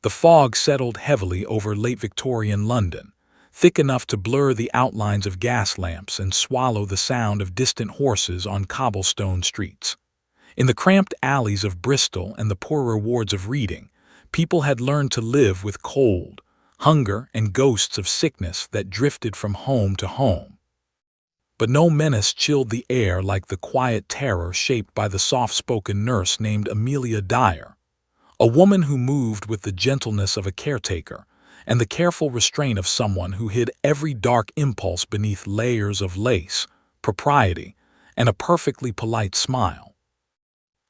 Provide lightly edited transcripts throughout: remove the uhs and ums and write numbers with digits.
The fog settled heavily over late Victorian London, thick enough to blur the outlines of gas lamps and swallow the sound of distant horses on cobblestone streets. In the cramped alleys of Bristol and the poorer wards of Reading, people had learned to live with cold, hunger, and ghosts of sickness that drifted from home to home. But no menace chilled the air like the quiet terror shaped by the soft-spoken nurse named Amelia Dyer, a woman who moved with the gentleness of a caretaker and the careful restraint of someone who hid every dark impulse beneath layers of lace, propriety, and a perfectly polite smile.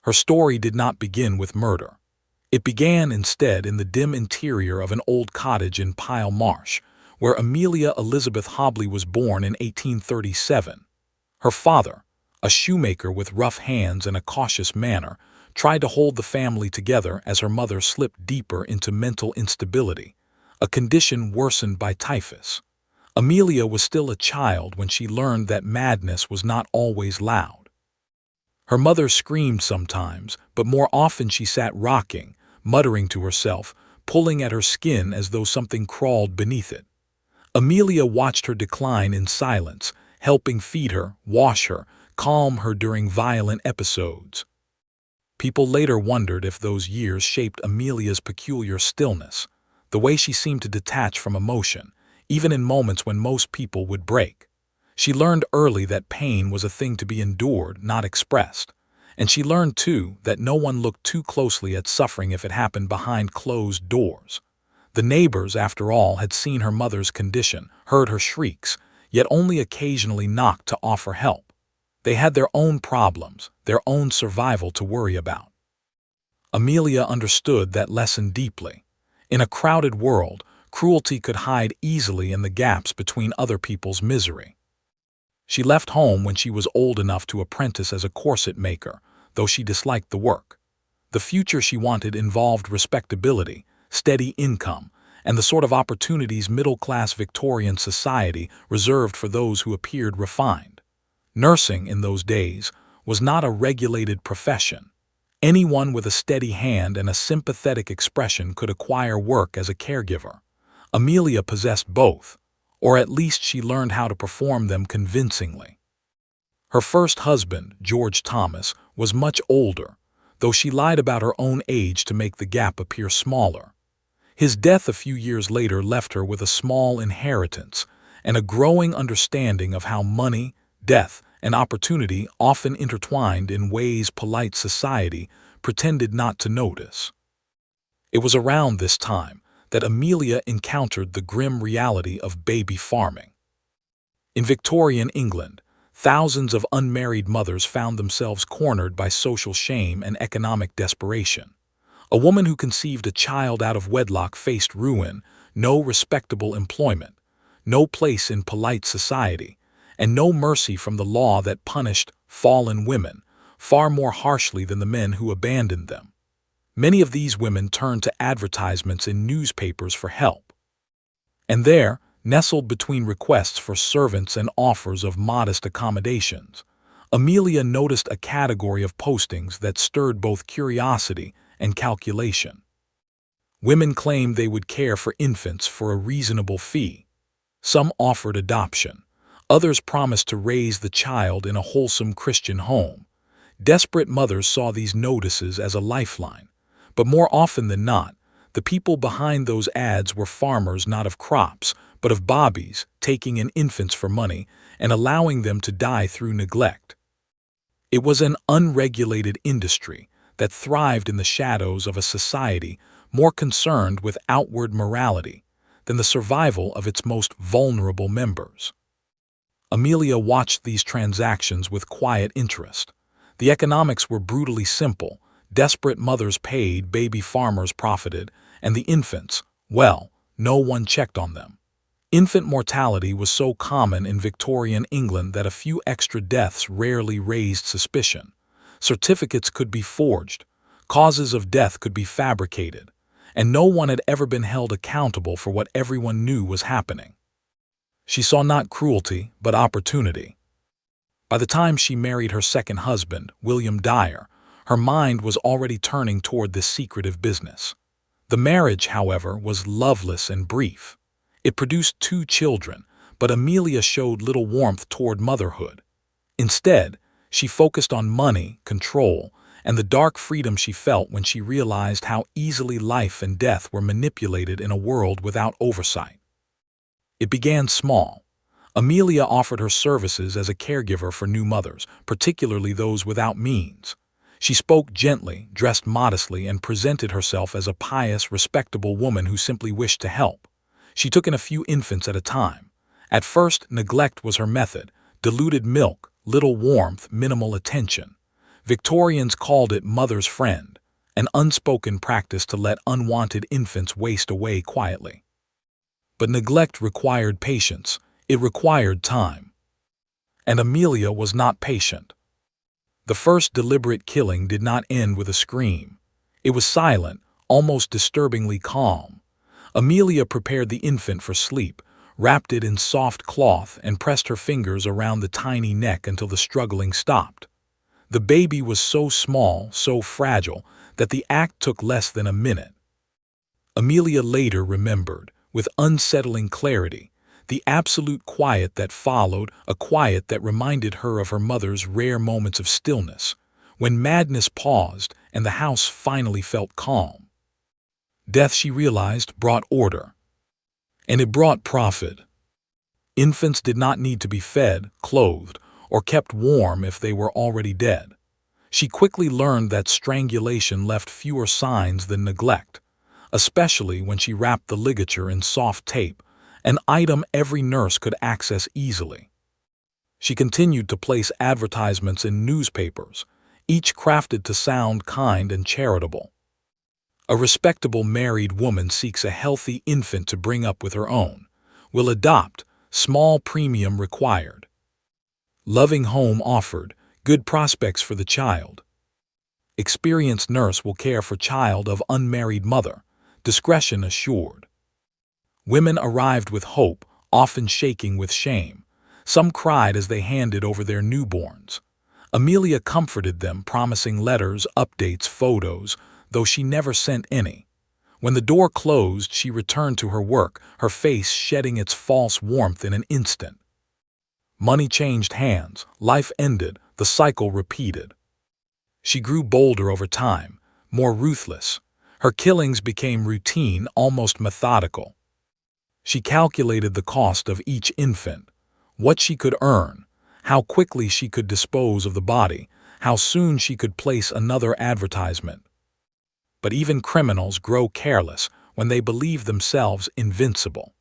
Her story did not begin with murder. It began instead in the dim interior of an old cottage in Pyle Marsh, where Amelia Elizabeth Hobley was born in 1837. Her father, a shoemaker with rough hands and a cautious manner, tried to hold the family together as her mother slipped deeper into mental instability, a condition worsened by typhus. Amelia was still a child when she learned that madness was not always loud. Her mother screamed sometimes, but more often she sat rocking, muttering to herself, pulling at her skin as though something crawled beneath it. Amelia watched her decline in silence, helping feed her, wash her, calm her during violent episodes. People later wondered if those years shaped Amelia's peculiar stillness, the way she seemed to detach from emotion, even in moments when most people would break. She learned early that pain was a thing to be endured, not expressed. And she learned, too, that no one looked too closely at suffering if it happened behind closed doors. The neighbors, after all, had seen her mother's condition, heard her shrieks, yet only occasionally knocked to offer help. They had their own problems, their own survival to worry about. Amelia understood that lesson deeply. In a crowded world, cruelty could hide easily in the gaps between other people's misery. She left home when she was old enough to apprentice as a corset maker, though she disliked the work. The future she wanted involved respectability, steady income, and the sort of opportunities middle-class Victorian society reserved for those who appeared refined. Nursing, in those days, was not a regulated profession. Anyone with a steady hand and a sympathetic expression could acquire work as a caregiver. Amelia possessed both, or at least she learned how to perform them convincingly. Her first husband, George Thomas, was much older, though she lied about her own age to make the gap appear smaller. His death a few years later left her with a small inheritance and a growing understanding of how money, death, and opportunity often intertwined in ways polite society pretended not to notice. It was around this time that Amelia encountered the grim reality of baby farming. In Victorian England, thousands of unmarried mothers found themselves cornered by social shame and economic desperation. A woman who conceived a child out of wedlock faced ruin, no respectable employment, no place in polite society, and no mercy from the law that punished fallen women far more harshly than the men who abandoned them. Many of these women turned to advertisements in newspapers for help. And there, nestled between requests for servants and offers of modest accommodations, Amelia noticed a category of postings that stirred both curiosity and calculation. Women claimed they would care for infants for a reasonable fee. Some offered adoption. Others promised to raise the child in a wholesome Christian home. Desperate mothers saw these notices as a lifeline. But more often than not, the people behind those ads were farmers not of crops, but of bobbies, taking in infants for money and allowing them to die through neglect. It was an unregulated industry that thrived in the shadows of a society more concerned with outward morality than the survival of its most vulnerable members. Amelia watched these transactions with quiet interest. The economics were brutally simple. Desperate mothers paid, baby farmers profited, and the infants, well, no one checked on them. Infant mortality was so common in Victorian England that a few extra deaths rarely raised suspicion. Certificates could be forged, causes of death could be fabricated, and no one had ever been held accountable for what everyone knew was happening. She saw not cruelty, but opportunity. By the time she married her second husband, William Dyer, her mind was already turning toward this secretive business. The marriage, however, was loveless and brief. It produced 2 children, but Amelia showed little warmth toward motherhood. Instead, she focused on money, control, and the dark freedom she felt when she realized how easily life and death were manipulated in a world without oversight. It began small. Amelia offered her services as a caregiver for new mothers, particularly those without means. She spoke gently, dressed modestly, and presented herself as a pious, respectable woman who simply wished to help. She took in a few infants at a time. At first, neglect was her method: diluted milk, little warmth, minimal attention. Victorians called it mother's friend, an unspoken practice to let unwanted infants waste away quietly. But neglect required patience. It required time. And Amelia was not patient. The first deliberate killing did not end with a scream. It was silent, almost disturbingly calm. Amelia prepared the infant for sleep, wrapped it in soft cloth, and pressed her fingers around the tiny neck until the struggling stopped. The baby was so small, so fragile, that the act took less than a minute. Amelia later remembered, with unsettling clarity, the absolute quiet that followed, a quiet that reminded her of her mother's rare moments of stillness, when madness paused and the house finally felt calm. Death, she realized, brought order. And it brought profit. Infants did not need to be fed, clothed, or kept warm if they were already dead. She quickly learned that strangulation left fewer signs than neglect, especially when she wrapped the ligature in soft tape, an item every nurse could access easily. She continued to place advertisements in newspapers, each crafted to sound kind and charitable. A respectable married woman seeks a healthy infant to bring up with her own. Will adopt, small premium required. Loving home offered, good prospects for the child. Experienced nurse will care for child of unmarried mother, discretion assured. Women arrived with hope, often shaking with shame. Some cried as they handed over their newborns. Amelia comforted them, promising letters, updates, photos, though she never sent any. When the door closed, she returned to her work, her face shedding its false warmth in an instant. Money changed hands, life ended, the cycle repeated. She grew bolder over time, more ruthless. Her killings became routine, almost methodical. She calculated the cost of each infant, what she could earn, how quickly she could dispose of the body, how soon she could place another advertisement. But even criminals grow careless when they believe themselves invincible.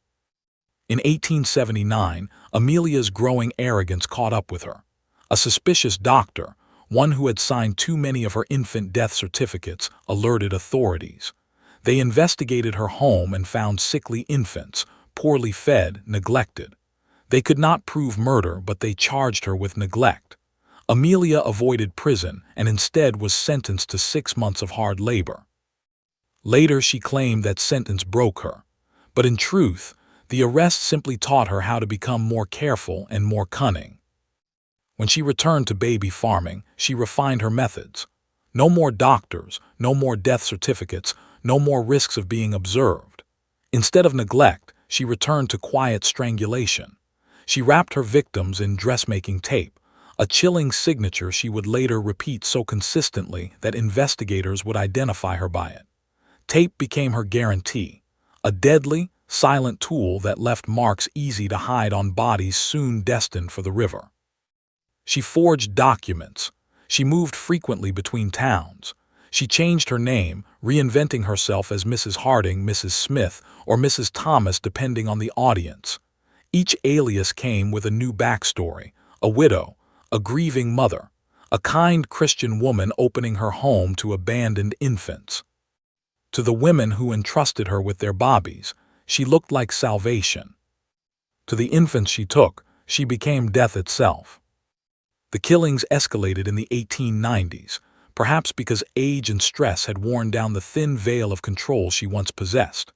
In 1879, Amelia's growing arrogance caught up with her. A suspicious doctor, one who had signed too many of her infant death certificates, alerted authorities. They investigated her home and found sickly infants, poorly fed, neglected. They could not prove murder, but they charged her with neglect. Amelia avoided prison and instead was sentenced to 6 months of hard labor. Later, she claimed that sentence broke her. But in truth, the arrest simply taught her how to become more careful and more cunning. When she returned to baby farming, she refined her methods. No more doctors, no more death certificates, no more risks of being observed. Instead of neglect, she returned to quiet strangulation. She wrapped her victims in dressmaking tape, a chilling signature she would later repeat so consistently that investigators would identify her by it. Tape became her guarantee, a deadly, silent tool that left marks easy to hide on bodies soon destined for the river. She forged documents. She moved frequently between towns. She changed her name, reinventing herself as Mrs. Harding, Mrs. Smith, or Mrs. Thomas depending on the audience. Each alias came with a new backstory: a widow, a grieving mother, a kind Christian woman opening her home to abandoned infants. To the women who entrusted her with their bobbies, she looked like salvation. To the infants she took, she became death itself. The killings escalated in the 1890s, perhaps because age and stress had worn down the thin veil of control she once possessed,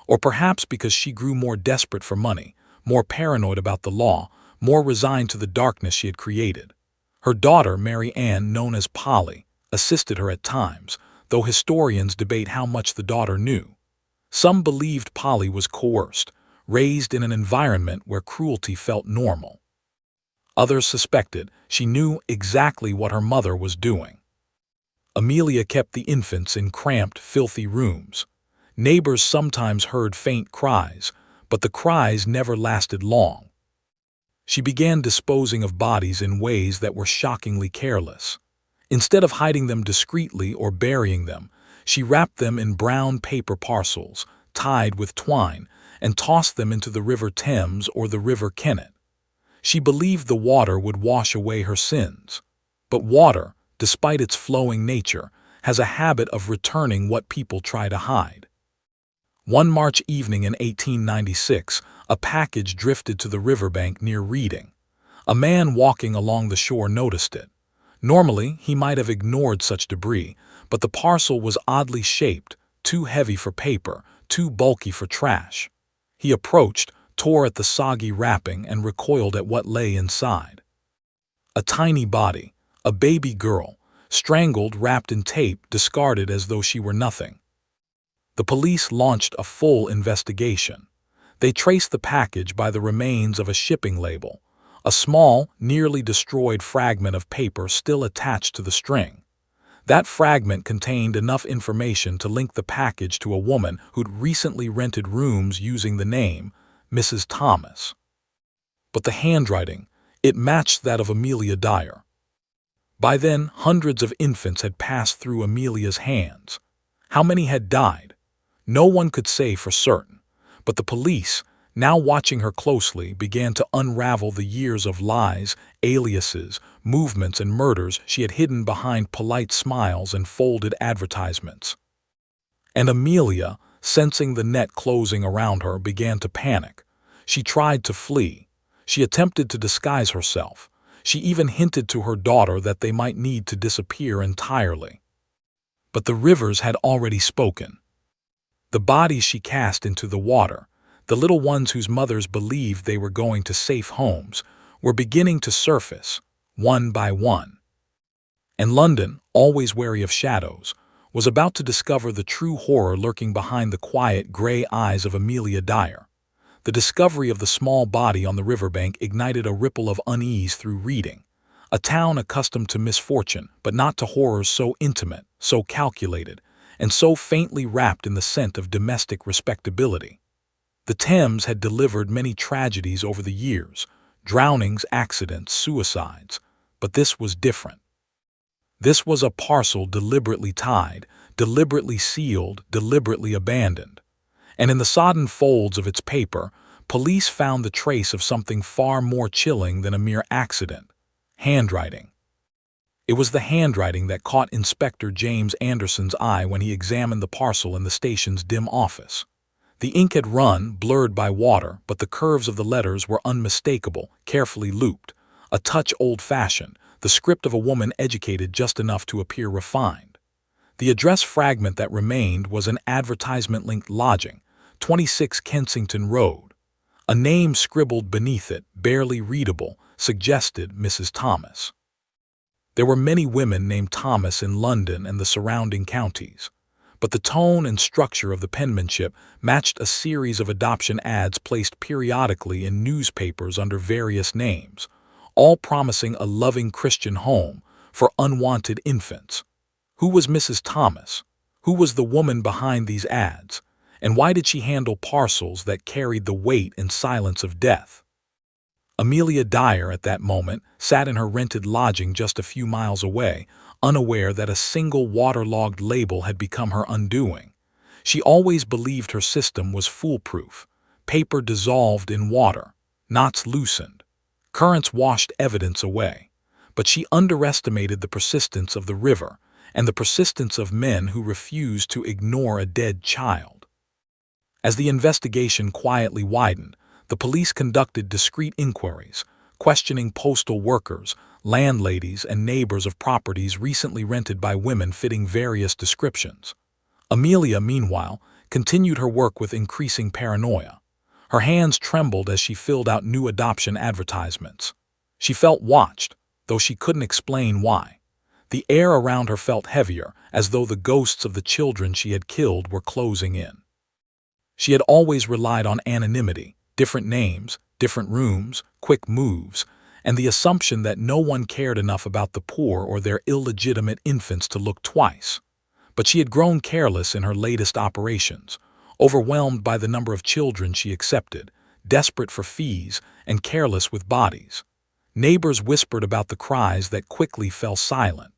or perhaps because she grew more desperate for money, more paranoid about the law, more resigned to the darkness she had created. Her daughter, Mary Ann, known as Polly, assisted her at times, though historians debate how much the daughter knew. Some believed Polly was coerced, raised in an environment where cruelty felt normal. Others suspected she knew exactly what her mother was doing. Amelia kept the infants in cramped, filthy rooms. Neighbors sometimes heard faint cries, but the cries never lasted long. She began disposing of bodies in ways that were shockingly careless. Instead of hiding them discreetly or burying them, she wrapped them in brown paper parcels, tied with twine, and tossed them into the River Thames or the River Kennet. She believed the water would wash away her sins. But water, despite its flowing nature, has a habit of returning what people try to hide. One March evening in 1896, a package drifted to the riverbank near Reading. A man walking along the shore noticed it. Normally, he might have ignored such debris, but the parcel was oddly shaped, too heavy for paper, too bulky for trash. He approached, tore at the soggy wrapping, and recoiled at what lay inside. A tiny body, a baby girl, strangled, wrapped in tape, discarded as though she were nothing. The police launched a full investigation. They traced the package by the remains of a shipping label, a small, nearly destroyed fragment of paper still attached to the string. That fragment contained enough information to link the package to a woman who'd recently rented rooms using the name Mrs. Thomas. But the handwriting, it matched that of Amelia Dyer. By then, hundreds of infants had passed through Amelia's hands. How many had died? No one could say for certain, but the police, now watching her closely, began to unravel the years of lies, aliases, movements, and murders she had hidden behind polite smiles and folded advertisements. And Amelia, sensing the net closing around her, began to panic. She tried to flee. She attempted to disguise herself. She even hinted to her daughter that they might need to disappear entirely. But the rivers had already spoken. The bodies she cast into the water, the little ones whose mothers believed they were going to safe homes, were beginning to surface, one by one. And London, always wary of shadows, was about to discover the true horror lurking behind the quiet, gray eyes of Amelia Dyer. The discovery of the small body on the riverbank ignited a ripple of unease through Reading, a town accustomed to misfortune, but not to horrors so intimate, so calculated, and so faintly wrapped in the scent of domestic respectability. The Thames had delivered many tragedies over the years, drownings, accidents, suicides, but this was different. This was a parcel deliberately tied, deliberately sealed, deliberately abandoned. And in the sodden folds of its paper, police found the trace of something far more chilling than a mere accident: handwriting. It was the handwriting that caught Inspector James Anderson's eye when he examined the parcel in the station's dim office. The ink had run, blurred by water, but the curves of the letters were unmistakable, carefully looped, a touch old-fashioned, the script of a woman educated just enough to appear refined. The address fragment that remained was an advertisement-linked lodging, 26 Kensington Road. A name scribbled beneath it, barely readable, suggested Mrs. Thomas. There were many women named Thomas in London and the surrounding counties, but the tone and structure of the penmanship matched a series of adoption ads placed periodically in newspapers under various names, all promising a loving Christian home for unwanted infants. Who was Mrs. Thomas? Who was the woman behind these ads? And why did she handle parcels that carried the weight and silence of death? Amelia Dyer, at that moment, sat in her rented lodging just a few miles away, unaware that a single waterlogged label had become her undoing. She always believed her system was foolproof. Paper dissolved in water, knots loosened, currents washed evidence away. But she underestimated the persistence of the river and the persistence of men who refused to ignore a dead child. As the investigation quietly widened, the police conducted discreet inquiries, questioning postal workers, landladies, and neighbors of properties recently rented by women fitting various descriptions. Amelia, meanwhile, continued her work with increasing paranoia. Her hands trembled as she filled out new adoption advertisements. She felt watched, though she couldn't explain why. The air around her felt heavier, as though the ghosts of the children she had killed were closing in. She had always relied on anonymity, different names, different rooms, quick moves, and the assumption that no one cared enough about the poor or their illegitimate infants to look twice. But she had grown careless in her latest operations, overwhelmed by the number of children she accepted, desperate for fees, and careless with bodies. Neighbors whispered about the cries that quickly fell silent.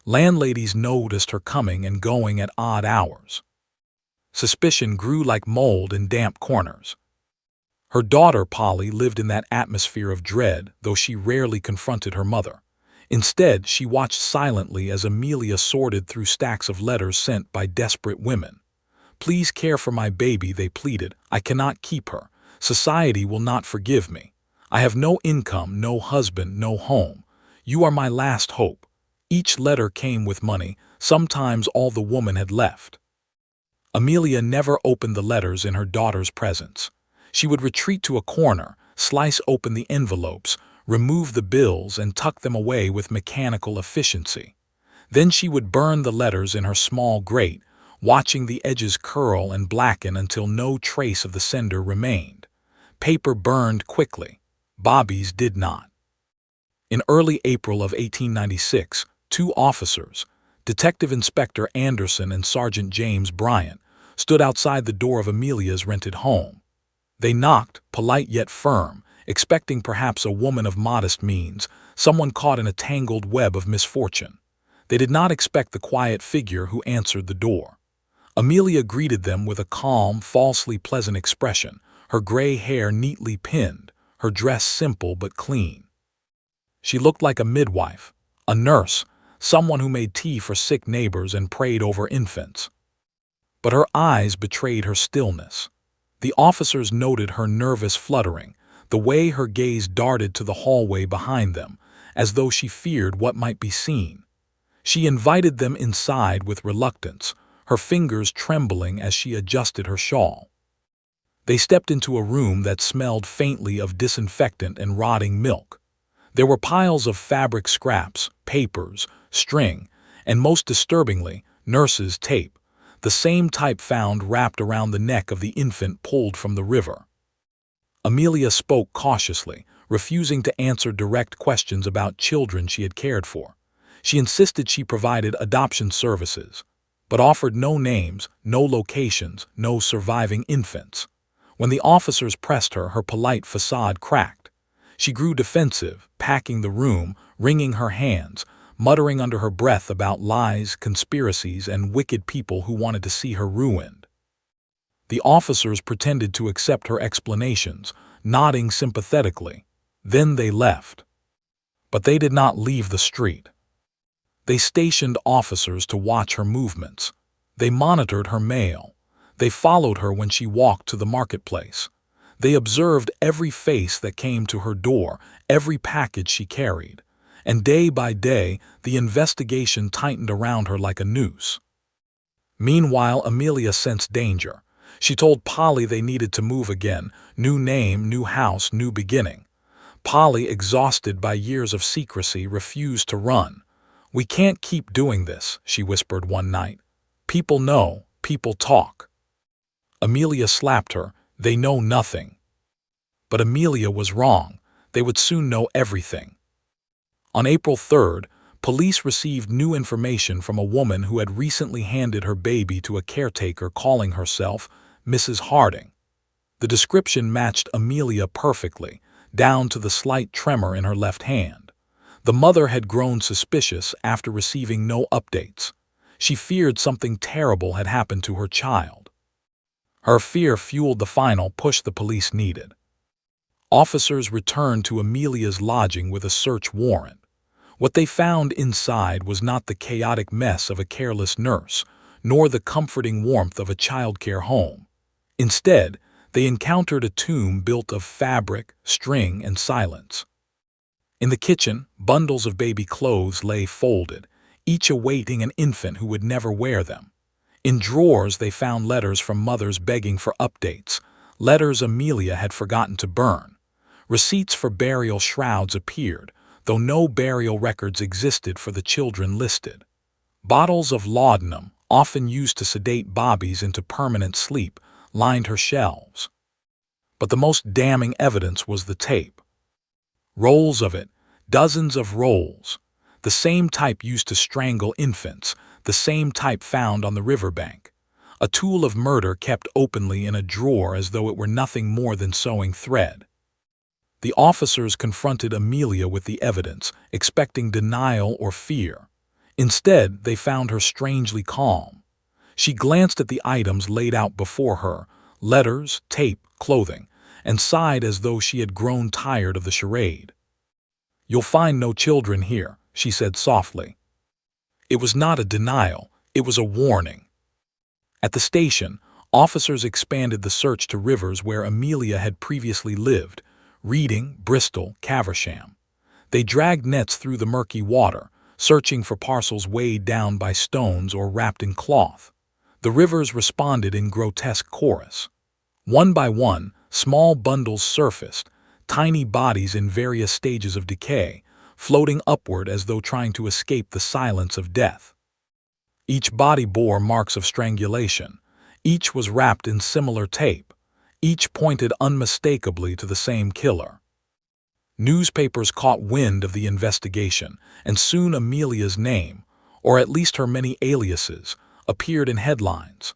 Landladies noticed her coming and going at odd hours. Suspicion grew like mold in damp corners. Her daughter, Polly, lived in that atmosphere of dread, though she rarely confronted her mother. Instead, she watched silently as Amelia sorted through stacks of letters sent by desperate women. "Please care for my baby," they pleaded. "I cannot keep her. Society will not forgive me. I have no income, no husband, no home. You are my last hope." Each letter came with money, sometimes all the woman had left. Amelia never opened the letters in her daughter's presence. She would retreat to a corner, slice open the envelopes, remove the bills, and tuck them away with mechanical efficiency. Then she would burn the letters in her small grate, watching the edges curl and blacken until no trace of the sender remained. Paper burned quickly. Bobby's did not. In early April of 1896, two officers, Detective Inspector Anderson and Sergeant James Bryant, stood outside the door of Amelia's rented home. They knocked, polite yet firm, expecting perhaps a woman of modest means, someone caught in a tangled web of misfortune. They did not expect the quiet figure who answered the door. Amelia greeted them with a calm, falsely pleasant expression, her gray hair neatly pinned, her dress simple but clean. She looked like a midwife, a nurse, someone who made tea for sick neighbors and prayed over infants. But her eyes betrayed her stillness. The officers noted her nervous fluttering, the way her gaze darted to the hallway behind them, as though she feared what might be seen. She invited them inside with reluctance, her fingers trembling as she adjusted her shawl. They stepped into a room that smelled faintly of disinfectant and rotting milk. There were piles of fabric scraps, papers, string, and most disturbingly, nurse's tape, the same type found wrapped around the neck of the infant pulled from the river. Amelia spoke cautiously, refusing to answer direct questions about children she had cared for. She insisted she provided adoption services, but offered no names, no locations, no surviving infants. When the officers pressed her, her polite facade cracked. She grew defensive, packing the room, wringing her hands, muttering under her breath about lies, conspiracies, and wicked people who wanted to see her ruined. The officers pretended to accept her explanations, nodding sympathetically. Then they left. But they did not leave the street. They stationed officers to watch her movements. They monitored her mail. They followed her when she walked to the marketplace. They observed every face that came to her door, every package she carried. And day by day, the investigation tightened around her like a noose. Meanwhile, Amelia sensed danger. She told Polly they needed to move again, new name, new house, new beginning. Polly, exhausted by years of secrecy, refused to run. "We can't keep doing this," she whispered one night. "People know, people talk." Amelia slapped her. "They know nothing." But Amelia was wrong. They would soon know everything. On April 3rd, police received new information from a woman who had recently handed her baby to a caretaker calling herself Mrs. Harding. The description matched Amelia perfectly, down to the slight tremor in her left hand. The mother had grown suspicious after receiving no updates. She feared something terrible had happened to her child. Her fear fueled the final push the police needed. Officers returned to Amelia's lodging with a search warrant. What they found inside was not the chaotic mess of a careless nurse, nor the comforting warmth of a childcare home. Instead, they encountered a tomb built of fabric, string, and silence. In the kitchen, bundles of baby clothes lay folded, each awaiting an infant who would never wear them. In drawers, they found letters from mothers begging for updates, letters Amelia had forgotten to burn. Receipts for burial shrouds appeared, though no burial records existed for the children listed. Bottles of laudanum, often used to sedate Bobbies into permanent sleep, lined her shelves. But the most damning evidence was the tape. Rolls of it, dozens of rolls. The same type used to strangle infants, the same type found on the riverbank. A tool of murder kept openly in a drawer as though it were nothing more than sewing thread. The officers confronted Amelia with the evidence, expecting denial or fear. Instead, they found her strangely calm. She glanced at the items laid out before her, letters, tape, clothing, and sighed as though she had grown tired of the charade. "You'll find no children here," she said softly. It was not a denial, it was a warning. At the station, officers expanded the search to rivers where Amelia had previously lived: Reading, Bristol, Caversham. They dragged nets through the murky water, searching for parcels weighed down by stones or wrapped in cloth. The rivers responded in grotesque chorus. One by one, small bundles surfaced, tiny bodies in various stages of decay, floating upward as though trying to escape the silence of death. Each body bore marks of strangulation. Each was wrapped in similar tape. Each pointed unmistakably to the same killer. Newspapers caught wind of the investigation, and soon Amelia's name, or at least her many aliases, appeared in headlines.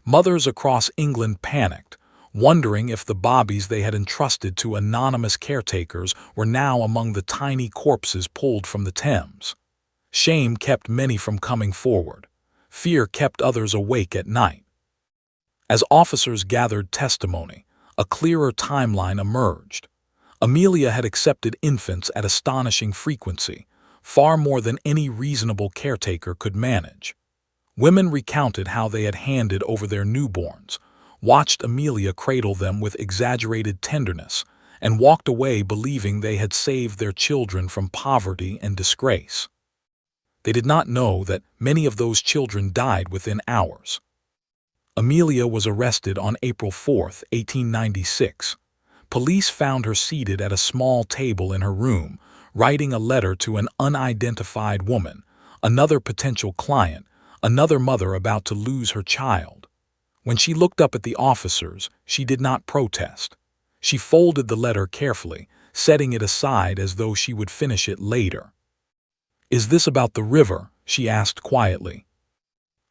Mothers across England panicked, wondering if the bobbies they had entrusted to anonymous caretakers were now among the tiny corpses pulled from the Thames. Shame kept many from coming forward. Fear kept others awake at night. As officers gathered testimony, a clearer timeline emerged. Amelia had accepted infants at astonishing frequency, far more than any reasonable caretaker could manage. Women recounted how they had handed over their newborns, watched Amelia cradle them with exaggerated tenderness, and walked away believing they had saved their children from poverty and disgrace. They did not know that many of those children died within hours. Amelia was arrested on April 4, 1896. Police found her seated at a small table in her room, writing a letter to an unidentified woman, another potential client, another mother about to lose her child. When she looked up at the officers, she did not protest. She folded the letter carefully, setting it aside as though she would finish it later. "Is this about the river?" she asked quietly.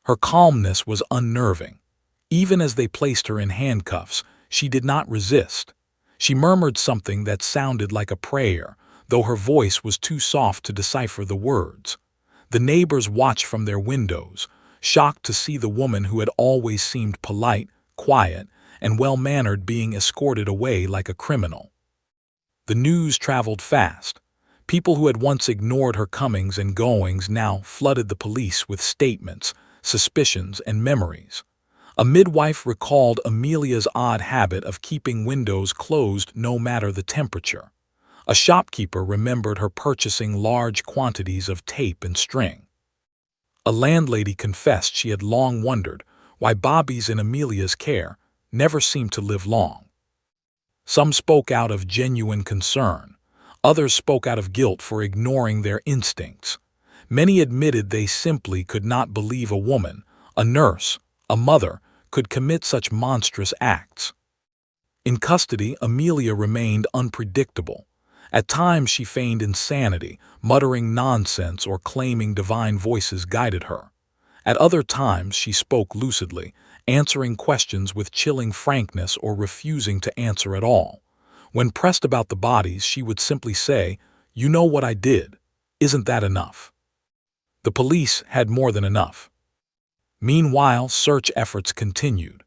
Her calmness was unnerving. Even as they placed her in handcuffs, she did not resist. She murmured something that sounded like a prayer, though her voice was too soft to decipher the words. The neighbors watched from their windows, shocked to see the woman who had always seemed polite, quiet, and well-mannered being escorted away like a criminal. The news traveled fast. People who had once ignored her comings and goings now flooded the police with statements, suspicions, and memories. A midwife recalled Amelia's odd habit of keeping windows closed no matter the temperature. A shopkeeper remembered her purchasing large quantities of tape and string. A landlady confessed she had long wondered why bobbies in Amelia's care never seemed to live long. Some spoke out of genuine concern. Others spoke out of guilt for ignoring their instincts. Many admitted they simply could not believe a woman, a nurse, a mother, could commit such monstrous acts. In custody, Amelia remained unpredictable. At times she feigned insanity, muttering nonsense or claiming divine voices guided her. At other times she spoke lucidly, answering questions with chilling frankness or refusing to answer at all. When pressed about the bodies, she would simply say, "You know what I did. Isn't that enough?" The police had more than enough. Meanwhile, search efforts continued.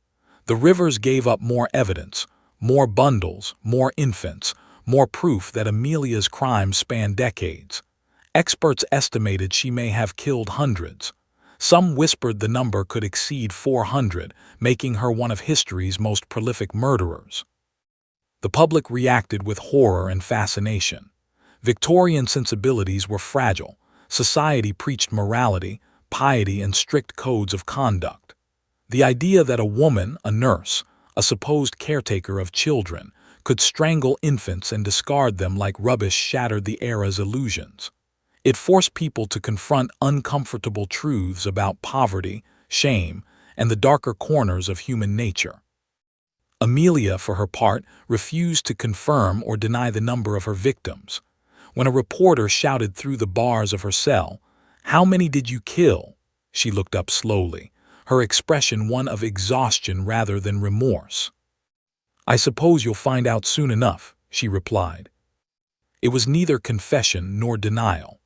The rivers gave up more evidence, more bundles, more infants, more proof that Amelia's crimes spanned decades. Experts estimated she may have killed hundreds. Some whispered the number could exceed 400, making her one of history's most prolific murderers. The public reacted with horror and fascination. Victorian sensibilities were fragile. Society preached morality, piety, and strict codes of conduct. The idea that a woman, a nurse, a supposed caretaker of children, could strangle infants and discard them like rubbish shattered the era's illusions. It forced people to confront uncomfortable truths about poverty, shame, and the darker corners of human nature. Amelia, for her part, refused to confirm or deny the number of her victims. When a reporter shouted through the bars of her cell, "How many did you kill?" she looked up slowly, her expression one of exhaustion rather than remorse. "I suppose you'll find out soon enough," she replied. It was neither confession nor denial.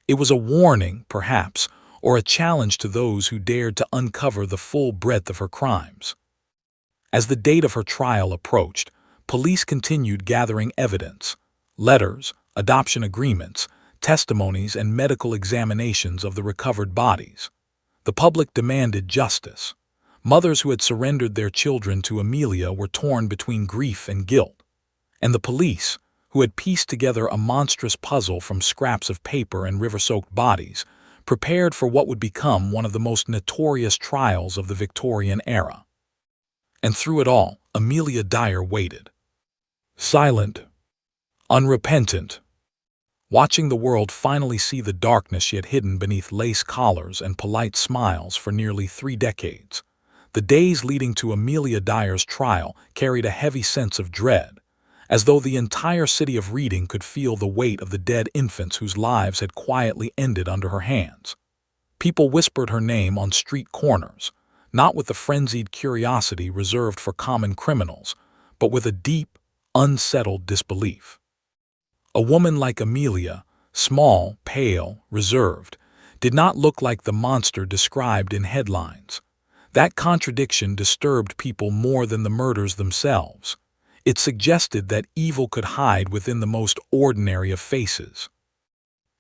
It was a warning, perhaps, or a challenge to those who dared to uncover the full breadth of her crimes. As the date of her trial approached, police continued gathering evidence: letters, adoption agreements, testimonies, and medical examinations of the recovered bodies. The public demanded justice. Mothers who had surrendered their children to Amelia were torn between grief and guilt. And the police, who had pieced together a monstrous puzzle from scraps of paper and river-soaked bodies, prepared for what would become one of the most notorious trials of the Victorian era. And through it all, Amelia Dyer waited. Silent, unrepentant, watching the world finally see the darkness she had hidden beneath lace collars and polite smiles for nearly 3 decades. The days leading to Amelia Dyer's trial carried a heavy sense of dread, as though the entire city of Reading could feel the weight of the dead infants whose lives had quietly ended under her hands. People whispered her name on street corners, not with the frenzied curiosity reserved for common criminals, but with a deep, unsettled disbelief. A woman like Amelia, small, pale, reserved, did not look like the monster described in headlines. That contradiction disturbed people more than the murders themselves. It suggested that evil could hide within the most ordinary of faces.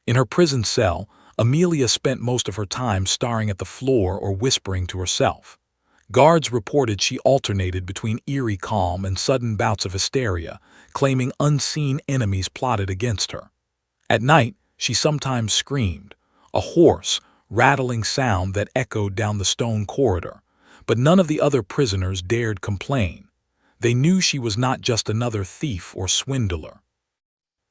In her prison cell, Amelia spent most of her time staring at the floor or whispering to herself. Guards reported she alternated between eerie calm and sudden bouts of hysteria, claiming unseen enemies plotted against her. At night, she sometimes screamed, a hoarse, rattling sound that echoed down the stone corridor, but none of the other prisoners dared complain. They knew she was not just another thief or swindler.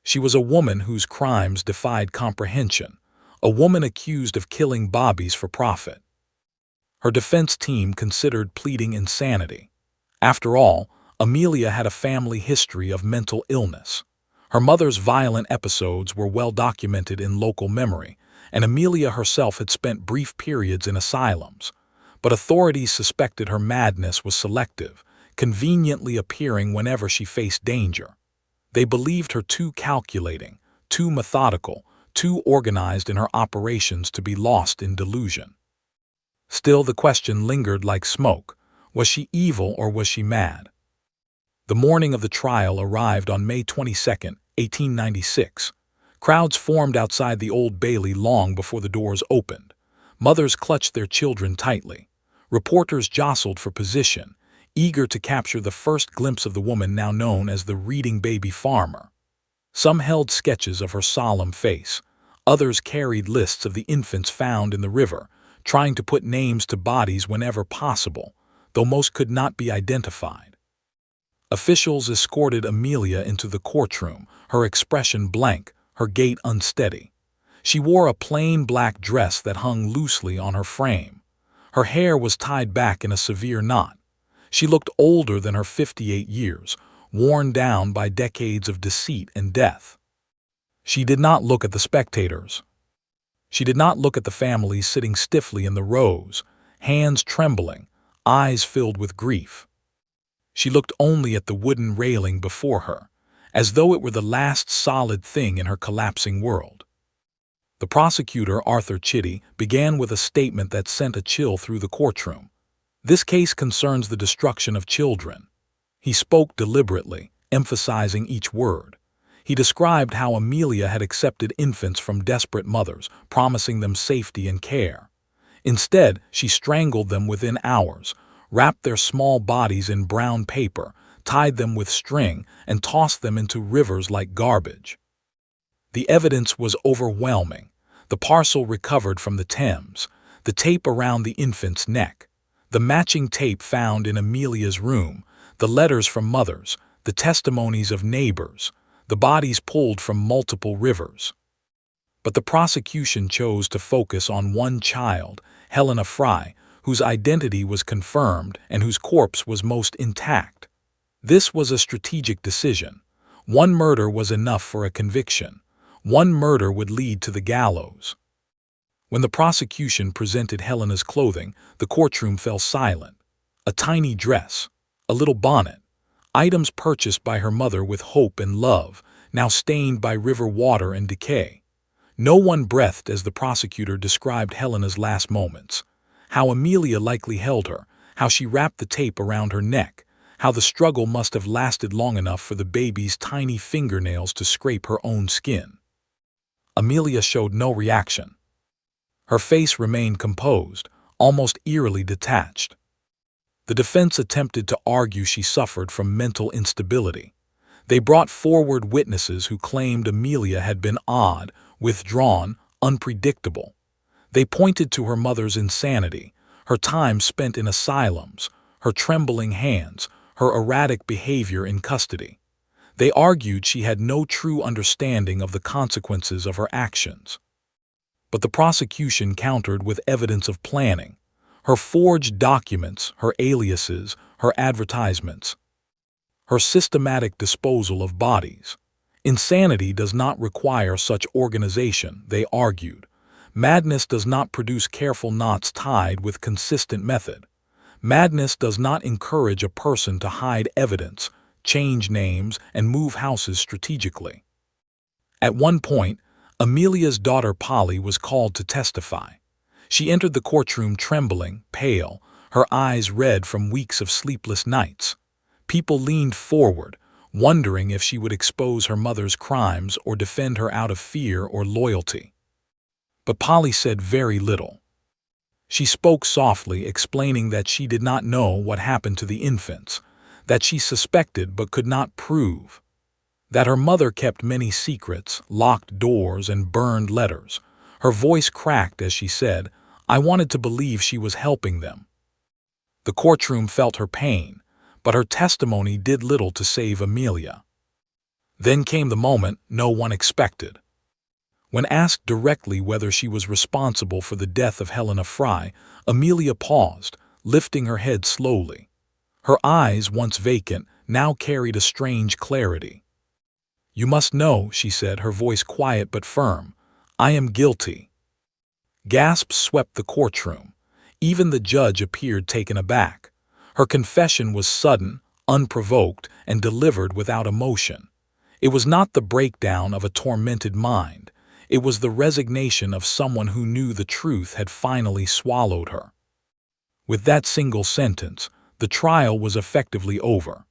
She was a woman whose crimes defied comprehension, a woman accused of killing bobbies for profit. Her defense team considered pleading insanity. After all, Amelia had a family history of mental illness. Her mother's violent episodes were well documented in local memory, and Amelia herself had spent brief periods in asylums. But authorities suspected her madness was selective, conveniently appearing whenever she faced danger. They believed her too calculating, too methodical, too organized in her operations to be lost in delusion. Still, the question lingered like smoke: was she evil or was she mad? The morning of the trial arrived on May 22, 1896. Crowds formed outside the Old Bailey long before the doors opened. Mothers clutched their children tightly. Reporters jostled for position, eager to capture the first glimpse of the woman now known as the Reading baby farmer. Some held sketches of her solemn face. Others carried lists of the infants found in the river, trying to put names to bodies whenever possible, though most could not be identified. Officials escorted Amelia into the courtroom, her expression blank, her gait unsteady. She wore a plain black dress that hung loosely on her frame. Her hair was tied back in a severe knot. She looked older than her 58 years, worn down by decades of deceit and death. She did not look at the spectators. She did not look at the families sitting stiffly in the rows, hands trembling, eyes filled with grief. She looked only at the wooden railing before her, as though it were the last solid thing in her collapsing world. The prosecutor, Arthur Chitty, began with a statement that sent a chill through the courtroom. This case concerns the destruction of children. He spoke deliberately, emphasizing each word. He described how Amelia had accepted infants from desperate mothers, promising them safety and care. Instead, she strangled them within hours, wrapped their small bodies in brown paper, tied them with string, and tossed them into rivers like garbage. The evidence was overwhelming: the parcel recovered from the Thames, the tape around the infant's neck, the matching tape found in Amelia's room, the letters from mothers, the testimonies of neighbors, the bodies pulled from multiple rivers. But the prosecution chose to focus on one child, Helena Fry, whose identity was confirmed and whose corpse was most intact. This was a strategic decision. One murder was enough for a conviction. One murder would lead to the gallows. When the prosecution presented Helena's clothing, the courtroom fell silent. A tiny dress, a little bonnet, items purchased by her mother with hope and love, now stained by river water and decay. No one breathed as the prosecutor described Helena's last moments. How Amelia likely held her, how she wrapped the tape around her neck, how the struggle must have lasted long enough for the baby's tiny fingernails to scrape her own skin. Amelia showed no reaction. Her face remained composed, almost eerily detached. The defense attempted to argue she suffered from mental instability. They brought forward witnesses who claimed Amelia had been odd, withdrawn, unpredictable. They pointed to her mother's insanity, her time spent in asylums, her trembling hands, her erratic behavior in custody. They argued she had no true understanding of the consequences of her actions. But the prosecution countered with evidence of planning. Her forged documents, her aliases, her advertisements, her systematic disposal of bodies. Insanity does not require such organization, they argued. Madness does not produce careful knots tied with consistent method. Madness does not encourage a person to hide evidence, change names, and move houses strategically. At one point, Amelia's daughter Polly was called to testify. She entered the courtroom trembling, pale, her eyes red from weeks of sleepless nights. People leaned forward, wondering if she would expose her mother's crimes or defend her out of fear or loyalty. But Polly said very little. She spoke softly, explaining that she did not know what happened to the infants, that she suspected but could not prove, that her mother kept many secrets, locked doors, and burned letters. Her voice cracked as she said, "I wanted to believe she was helping them." The courtroom felt her pain, but her testimony did little to save Amelia. Then came the moment no one expected. When asked directly whether she was responsible for the death of Helena Fry, Amelia paused, lifting her head slowly. Her eyes, once vacant, now carried a strange clarity. "You must know," she said, her voice quiet but firm, "I am guilty." Gasps swept the courtroom. Even the judge appeared taken aback. Her confession was sudden, unprovoked, and delivered without emotion. It was not the breakdown of a tormented mind. It was the resignation of someone who knew the truth had finally swallowed her. With that single sentence, the trial was effectively over.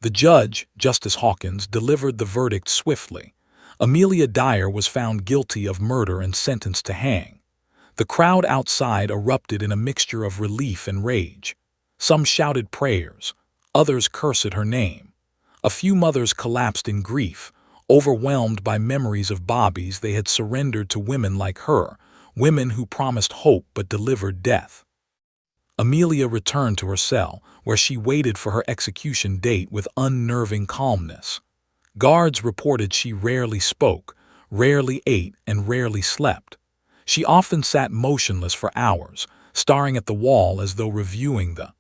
The judge, Justice Hawkins, delivered the verdict swiftly. Amelia Dyer was found guilty of murder and sentenced to hang. The crowd outside erupted in a mixture of relief and rage. Some shouted prayers, others cursed her name. A few mothers collapsed in grief, overwhelmed by memories of bobbies they had surrendered to women like her, women who promised hope but delivered death. Amelia returned to her cell, where she waited for her execution date with unnerving calmness. Guards reported she rarely spoke, rarely ate, and rarely slept. She often sat motionless for hours, staring at the wall as though reviewing the